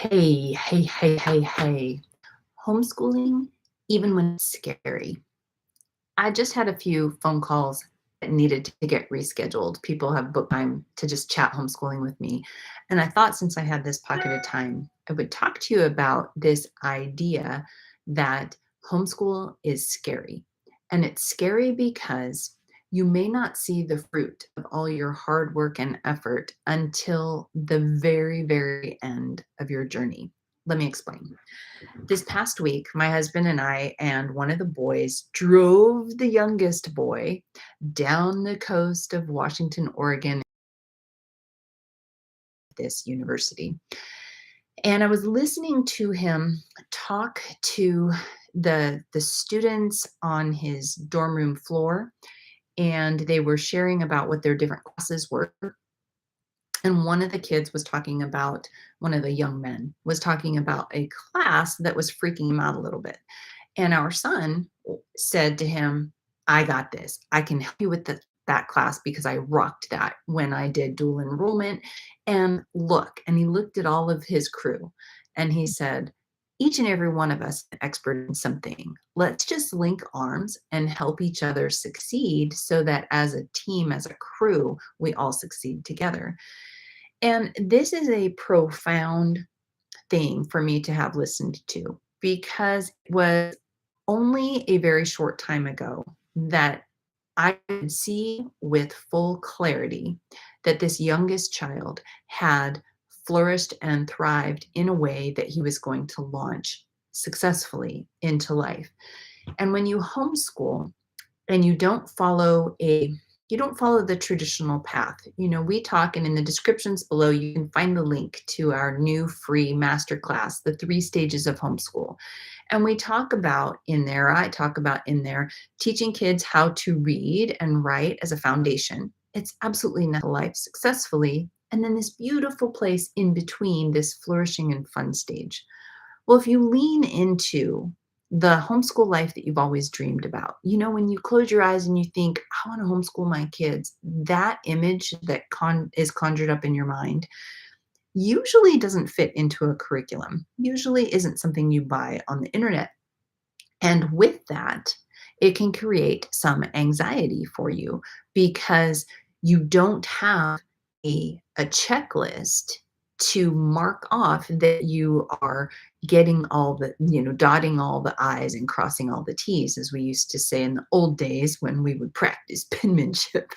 Hey. Homeschooling, even when it's scary. I just had a few phone calls that needed to get rescheduled. People have booked time to just chat homeschooling with me. And I thought since I had this pocket of time, I would talk to you about this idea that homeschool is scary. And it's scary because you may not see the fruit of all your hard work and effort until the very end of your journey. Let me explain. This past week, my husband and I and one of the boys drove the youngest boy down the coast of Washington, Oregon, this university. And I was listening to him talk to the students on his dorm room floor, and they were sharing about what their different classes were. And one of the kids was talking about, one of the young men was talking about a class that was freaking him out a little bit. And our son said to him, I got this. I can help you with that class because I rocked that when I did dual enrollment. And look, and he looked at all of his crew and he said, each and every one of us is an expert in something. Let's just link arms and help each other succeed so that as a team, as a crew, we all succeed together. And this is a profound thing for me to have listened to because it was only a very short time ago that I could see with full clarity that this youngest child had flourished and thrived in a way that he was going to launch successfully into life. And when you homeschool, and you don't follow the traditional path. We talk, and in the descriptions below you can find the link to our new free masterclass, the 3 stages of homeschool. And we talk about in there, I talk about in there, teaching kids how to read and write as a foundation. It's absolutely not life successfully, and then this beautiful place in between, this flourishing and fun stage. Well, if you lean into the homeschool life that you've always dreamed about, when you close your eyes and you think, I want to homeschool my kids, that image that is conjured up in your mind usually doesn't fit into a curriculum, usually isn't something you buy on the internet. And with that, it can create some anxiety for you because you don't have a checklist to mark off that you are getting all the, dotting all the I's and crossing all the T's, as we used to say in the old days when we would practice penmanship.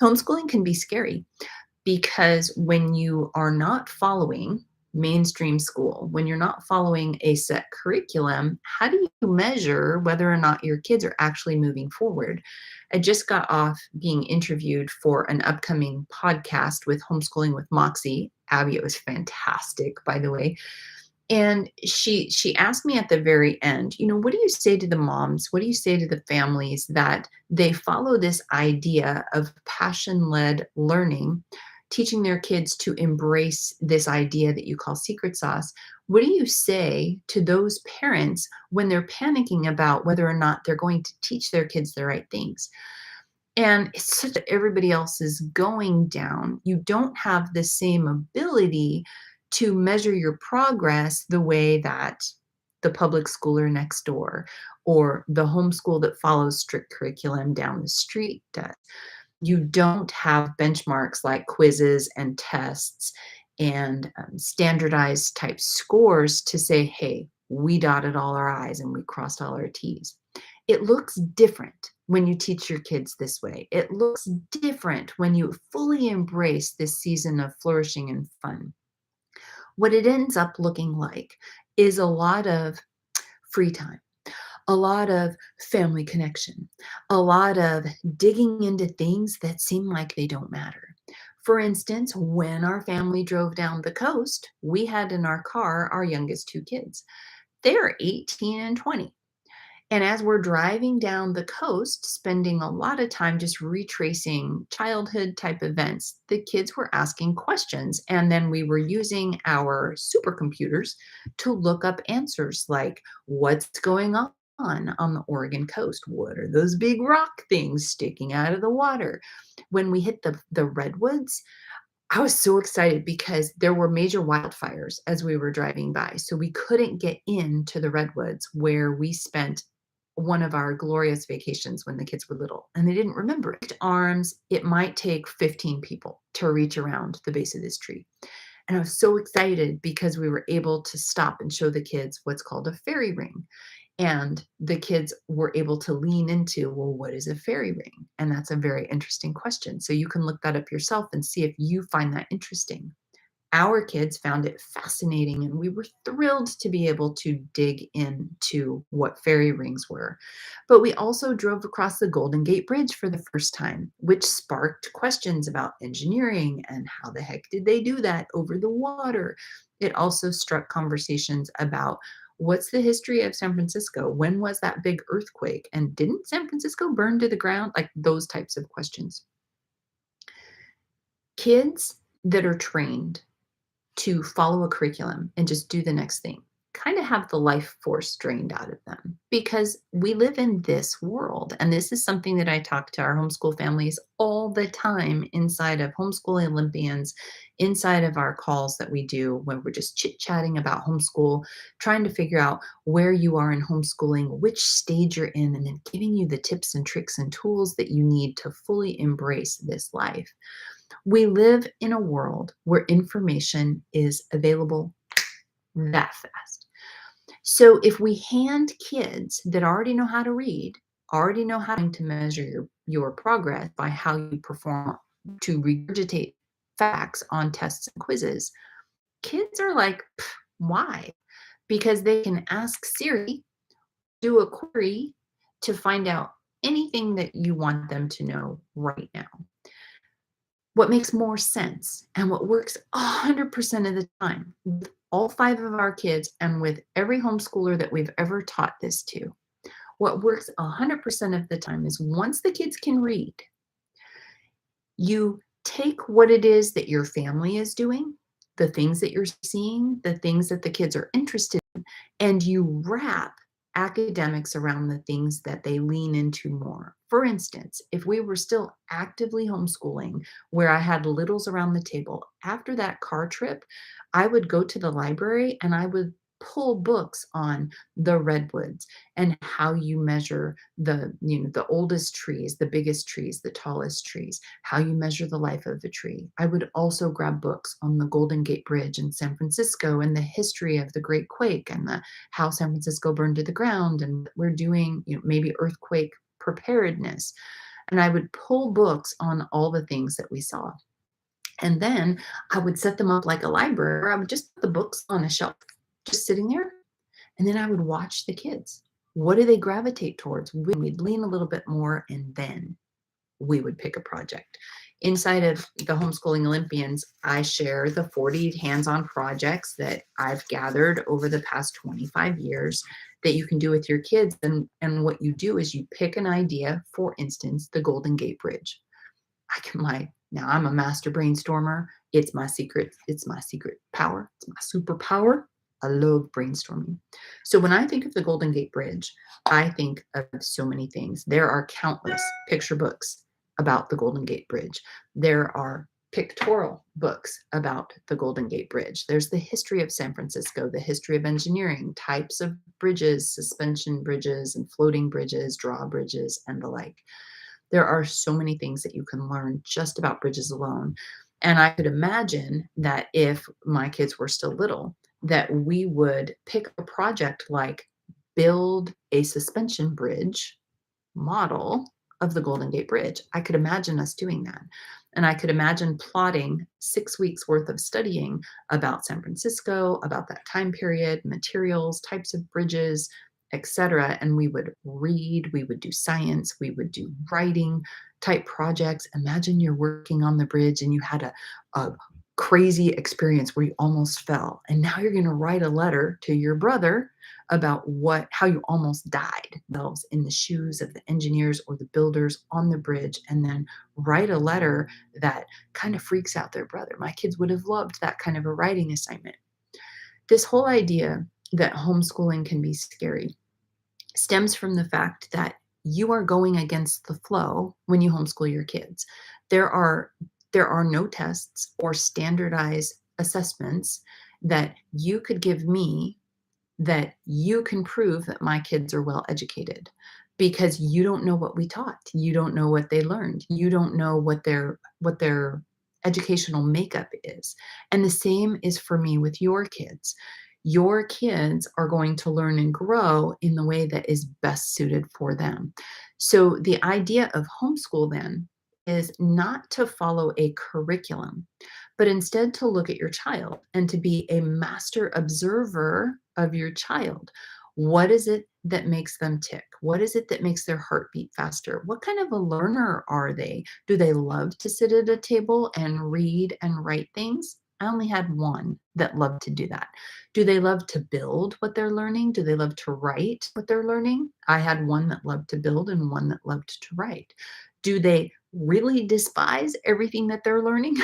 Homeschooling can be scary because when you are not following mainstream school, when you're not following a set curriculum, how do you measure whether or not your kids are actually moving forward? I just got off being interviewed for an upcoming podcast with Homeschooling with Moxie. Abby, it was fantastic, by the way. And she asked me at the very end, what do you say to the moms? What do you say to the families that they follow this idea of passion-led learning, teaching their kids to embrace this idea that you call secret sauce? What do you say to those parents when they're panicking about whether or not they're going to teach their kids the right things? And it's such that everybody else is going down. You don't have the same ability to measure your progress the way that the public schooler next door or the homeschool that follows strict curriculum down the street does. You don't have benchmarks like quizzes and tests and standardized type scores to say, hey, we dotted all our I's and we crossed all our T's. It looks different when you teach your kids this way. It looks different when you fully embrace this season of flourishing and fun. What it ends up looking like is a lot of free time, a lot of family connection, a lot of digging into things that seem like they don't matter. For instance, when our family drove down the coast, we had in our car our youngest 2 kids. They're 18 and 20. And as we're driving down the coast, spending a lot of time just retracing childhood type events, the kids were asking questions. And then we were using our supercomputers to look up answers like, what's going on the Oregon coast? What are those big rock things sticking out of the water? When we hit the redwoods, I was so excited because there were major wildfires as we were driving by, so we couldn't get into the redwoods where we spent one of our glorious vacations when the kids were little, and they didn't remember it. Arms, it might take 15 people to reach around the base of this tree. And I was so excited because we were able to stop and show the kids what's called a fairy ring. And the kids were able to lean into, well, what is a fairy ring? And that's a very interesting question. So you can look that up yourself and see if you find that interesting. Our kids found it fascinating, and we were thrilled to be able to dig into what fairy rings were. But we also drove across the Golden Gate Bridge for the first time, which sparked questions about engineering and how the heck did they do that over the water. It also struck conversations about what's the history of San Francisco? When was that big earthquake? And didn't San Francisco burn to the ground? Like those types of questions. Kids that are trained to follow a curriculum and just do the next thing kind of have the life force drained out of them because we live in this world. And this is something that I talk to our homeschool families all the time inside of Homeschooling Olympians, inside of our calls that we do when we're just chit chatting about homeschool, trying to figure out where you are in homeschooling, which stage you're in, and then giving you the tips and tricks and tools that you need to fully embrace this life. We live in a world where information is available that fast. So if we hand kids that already know how to read, already know how to measure your progress by how you perform to regurgitate facts on tests and quizzes, kids are like, why? Because they can ask Siri, do a query to find out anything that you want them to know right now. What makes more sense and what works 100% of the time with all 5 of our kids and with every homeschooler that we've ever taught this to, what works 100% of the time is once the kids can read, you take what it is that your family is doing, the things that you're seeing, the things that the kids are interested in, and you wrap academics around the things that they lean into more. For instance, if we were still actively homeschooling where I had littles around the table, after that car trip, I would go to the library and I would pull books on the redwoods and how you measure the oldest trees, the biggest trees, the tallest trees, how you measure the life of a tree. I would also grab books on the Golden Gate Bridge in San Francisco and the history of the Great Quake and the how San Francisco burned to the ground and we're doing, maybe earthquake preparedness. And I would pull books on all the things that we saw. And then I would set them up like a library, or I would just put the books on a shelf, just sitting there. And then I would watch the kids. What do they gravitate towards? We'd lean a little bit more, and then we would pick a project. Inside of the Homeschooling Olympians, I share the 40 hands-on projects that I've gathered over the past 25 years that you can do with your kids. And what you do is you pick an idea, for instance, the Golden Gate Bridge. Now I'm a master brainstormer. It's my secret power. It's my superpower. I love brainstorming. So when I think of the Golden Gate Bridge, I think of so many things. There are countless picture books about the Golden Gate Bridge. There are pictorial books about the Golden Gate Bridge. There's the history of San Francisco, the history of engineering, types of bridges, suspension bridges and floating bridges, drawbridges, and the like. There are so many things that you can learn just about bridges alone. And I could imagine that if my kids were still little, that we would pick a project like build a suspension bridge model of the Golden Gate Bridge. I could imagine us doing that. And I could imagine plotting 6 weeks worth of studying about San Francisco, about that time period, materials, types of bridges, etc. And we would read, we would do science, we would do writing type projects. Imagine you're working on the bridge and you had a crazy experience where you almost fell. And now you're going to write a letter to your brother about how you almost died themselves in the shoes of the engineers or the builders on the bridge, and then write a letter that kind of freaks out their brother. My kids would have loved that kind of a writing assignment. This whole idea that homeschooling can be scary stems from the fact that you are going against the flow when you homeschool your kids. There are There are no tests or standardized assessments that you could give me that you can prove that my kids are well educated, because you don't know what we taught. You don't know what they learned. You don't know what their educational makeup is. And the same is for me with your kids. Your kids are going to learn and grow in the way that is best suited for them. So the idea of homeschool then is not to follow a curriculum, but instead to look at your child and to be a master observer of your child. What is it that makes them tick? What is it that makes their heart beat faster? What kind of a learner are they? Do they love to sit at a table and read and write things? I only had one that loved to do that. Do they love to build what they're learning? Do they love to write what they're learning? I had one that loved to build and one that loved to write. Do they really despise everything that they're learning?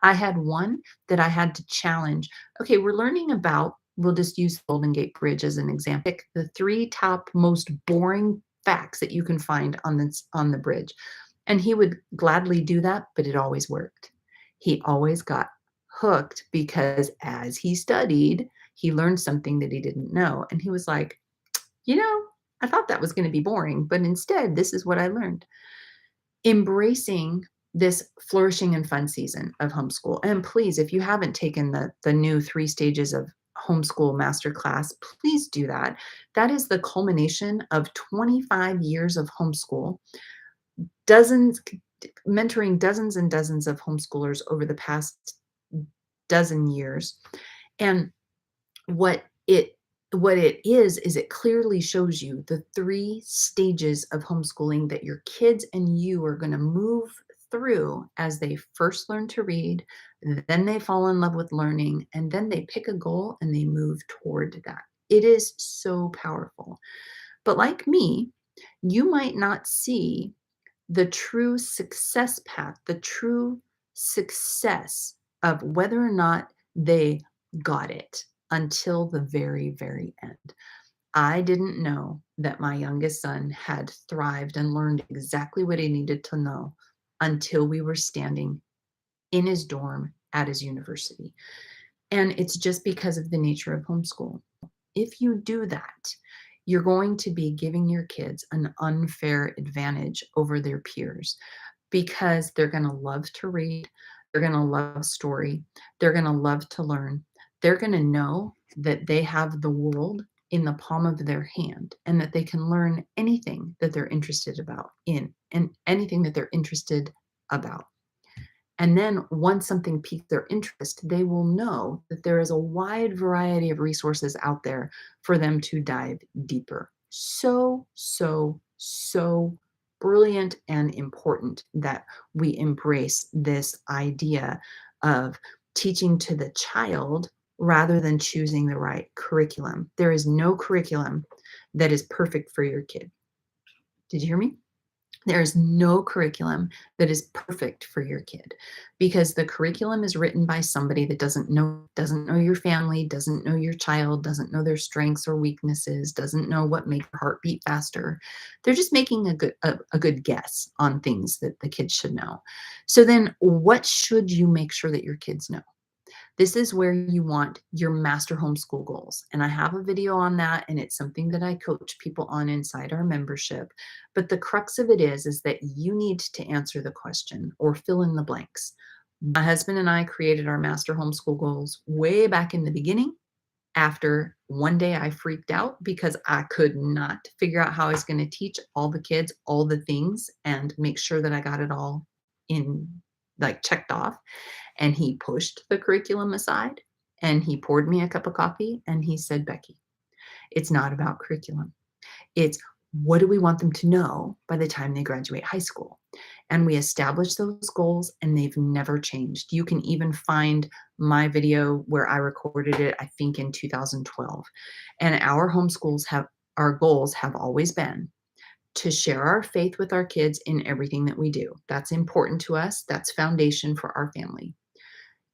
I had one that I had to challenge. Okay, we're learning about, we'll just use Golden Gate Bridge as an example. Pick the three top most boring facts that you can find on the bridge. And he would gladly do that, but it always worked. He always got hooked because as he studied, he learned something that he didn't know. And he was like, I thought that was going to be boring, but instead, this is what I learned. Embracing this flourishing and fun season of homeschool. And please, if you haven't taken the new 3 stages of homeschool masterclass, please do that. That is the culmination of 25 years of homeschool, dozens mentoring dozens and dozens of homeschoolers over the past dozen years. And what it what it is it clearly shows you the 3 stages of homeschooling that your kids and you are going to move through as they first learn to read, then they fall in love with learning, and then they pick a goal and they move toward that. It is so powerful. But like me, you might not see the true success path, the true success of whether or not they got it until the very, very end. I didn't know that my youngest son had thrived and learned exactly what he needed to know until we were standing in his dorm at his university. And it's just because of the nature of homeschool. If you do that, you're going to be giving your kids an unfair advantage over their peers because they're going to love to read, they're going to love story, they're going to love to learn. They're going to know that they have the world in the palm of their hand and that they can learn anything that they're interested about in and anything that they're interested about. And then once something piques their interest, they will know that there is a wide variety of resources out there for them to dive deeper. So, so, so brilliant and important that we embrace this idea of teaching to the child rather than choosing the right curriculum. There is no curriculum that is perfect for your kid. Did you hear me? There is no curriculum that is perfect for your kid because the curriculum is written by somebody that doesn't know your family, doesn't know your child, doesn't know their strengths or weaknesses, doesn't know what makes your heart beat faster. They're just making a good guess on things that the kids should know. So then what should you make sure that your kids know? This is where you want your master homeschool goals. And I have a video on that, and it's something that I coach people on inside our membership. But the crux of it is that you need to answer the question or fill in the blanks. My husband and I created our master homeschool goals way back in the beginning. After one day I freaked out because I could not figure out how I was going to teach all the kids all the things and make sure that I got it all in, like, checked off. And he pushed the curriculum aside and he poured me a cup of coffee and he said, Bekki, it's not about curriculum. It's what do we want them to know by the time they graduate high school? And we established those goals and they've never changed. You can even find my video where I recorded it, I think in 2012. And our goals have always been to share our faith with our kids in everything that we do. That's important to us. That's foundation for our family.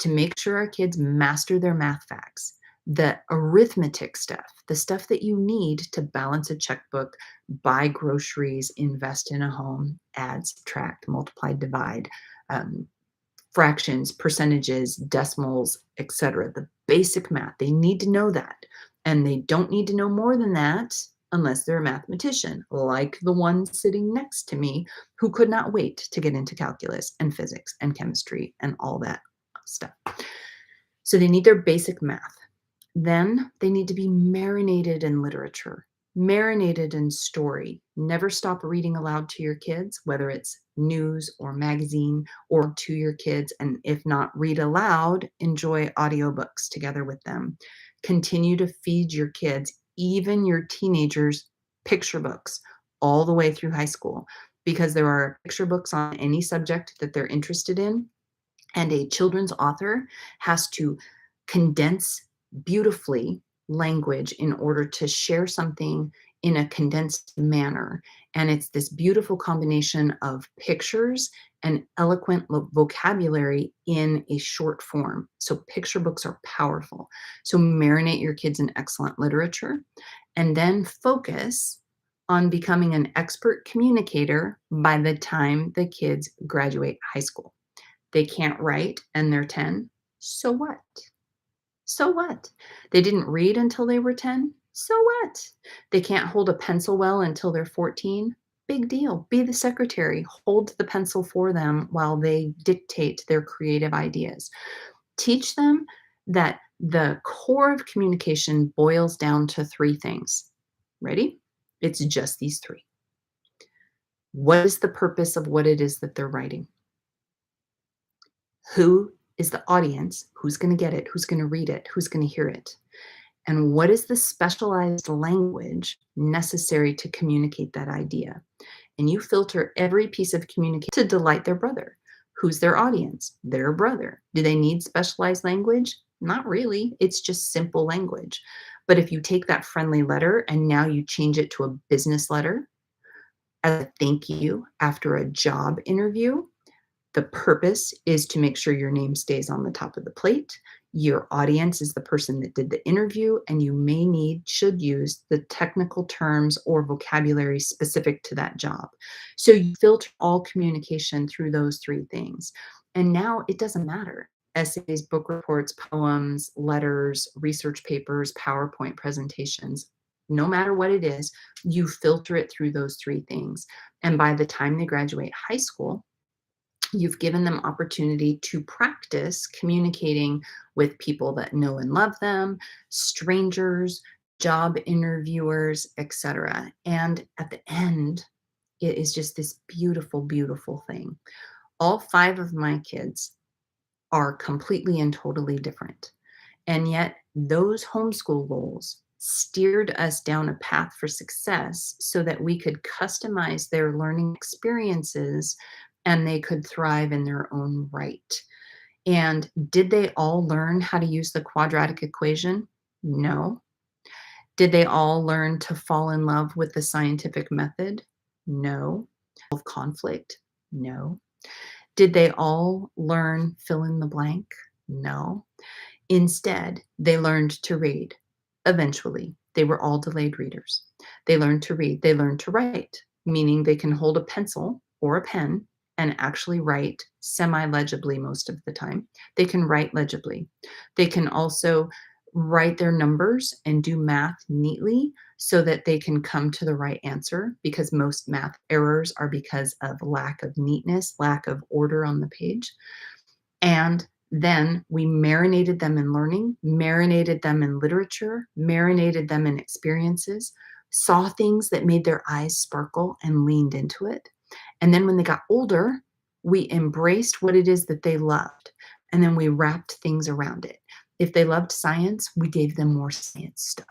To make sure our kids master their math facts, the arithmetic stuff, the stuff that you need to balance a checkbook, buy groceries, invest in a home, add, subtract, multiply, divide, fractions, percentages, decimals, etc. The basic math. They need to know that. And they don't need to know more than that unless they're a mathematician, like the one sitting next to me who could not wait to get into calculus and physics and chemistry and all that stuff. So they need their basic math. Then they need to be marinated in literature, marinated in story. Never stop reading aloud to your kids, whether it's news or magazine or to your kids. And if not read aloud, enjoy audiobooks together with them. Continue to feed your kids, even your teenagers, picture books all the way through high school, because there are picture books on any subject that they're interested in. And a children's author has to condense beautifully language in order to share something in a condensed manner. And it's this beautiful combination of pictures and eloquent vocabulary in a short form. So picture books are powerful. So marinate your kids in excellent literature and then focus on becoming an expert communicator by the time the kids graduate high school. They can't write and they're 10. So what? So what? They didn't read until they were 10. So what? They can't hold a pencil well until they're 14. Big deal. Be the secretary. Hold the pencil for them while they dictate their creative ideas. Teach them that the core of communication boils down to three things. Ready? It's just these three. What is the purpose of what it is that they're writing? Who is the audience? Who's going to get it? Who's going to read it? Who's going to hear it? And what is the specialized language necessary to communicate that idea? And you filter every piece of communication to delight their brother. Who's their audience? Their brother. Do they need specialized language? Not really. It's just simple language. But if you take that friendly letter and now you change it to a business letter as a thank you after a job interview, the purpose is to make sure your name stays on the top of the plate. Your audience is the person that did the interview, and you should use the technical terms or vocabulary specific to that job. So you filter all communication through those three things. And now it doesn't matter. Essays, book reports, poems, letters, research papers, PowerPoint presentations, no matter what it is, you filter it through those three things. And by the time they graduate high school, you've given them opportunity to practice communicating with people that know and love them, strangers, job interviewers, etc. And at the end, it is just this beautiful, beautiful thing. All five of my kids are completely and totally different. And yet those homeschool goals steered us down a path for success so that we could customize their learning experiences and they could thrive in their own right. And did they all learn how to use the quadratic equation? No. Did they all learn to fall in love with the scientific method? No. Of conflict? No. Did they all learn fill in the blank? No. Instead, they learned to read. Eventually, they were all delayed readers. They learned to read. They learned to write, meaning they can hold a pencil or a pen and actually write semi-legibly most of the time. They can write legibly. They can also write their numbers and do math neatly so that they can come to the right answer, because most math errors are because of lack of neatness, lack of order on the page. And then we marinated them in learning, marinated them in literature, marinated them in experiences, saw things that made their eyes sparkle and leaned into it. And then when they got older, we embraced what it is that they loved. And then we wrapped things around it. If they loved science, we gave them more science stuff.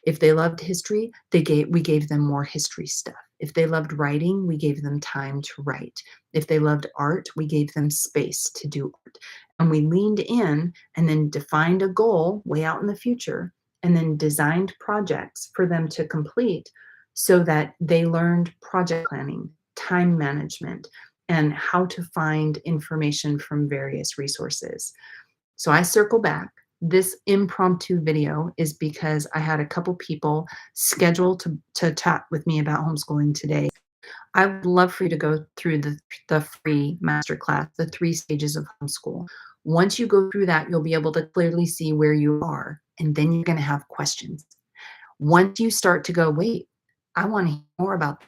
If they loved history, we gave them more history stuff. If they loved writing, we gave them time to write. If they loved art, we gave them space to do art. And we leaned in and then defined a goal way out in the future and then designed projects for them to complete so that they learned project planning, time management, and how to find information from various resources. So I circle back. This impromptu video is because I had a couple people scheduled to chat with me about homeschooling today. I would love for you to go through the free masterclass, the 3 stages of homeschool. Once you go through that, you'll be able to clearly see where you are, and then you're gonna have questions. Once you start to go, "Wait, I wanna hear more about,"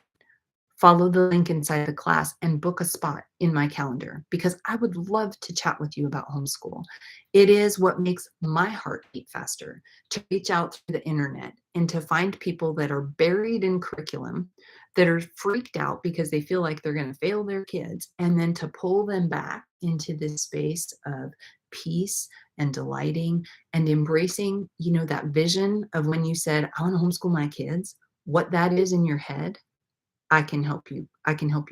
follow the link inside the class and book a spot in my calendar because I would love to chat with you about homeschool. It is what makes my heart beat faster to reach out through the internet and to find people that are buried in curriculum, that are freaked out because they feel like they're going to fail their kids, and then to pull them back into this space of peace and delighting and embracing, that vision of when you said, "I want to homeschool my kids," what that is in your head. I can help you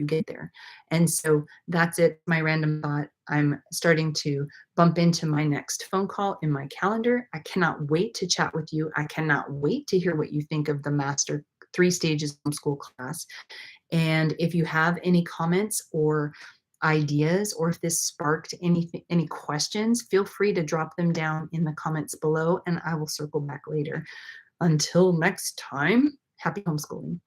get there. And so that's it, my random thought. I'm starting to bump into my next phone call in my calendar. I cannot wait to chat with you. I cannot wait to hear what you think of the master 3 stages homeschool class. And if you have any comments or ideas, or if this sparked any questions, feel free to drop them down in the comments below and I will circle back later. Until next time, happy homeschooling.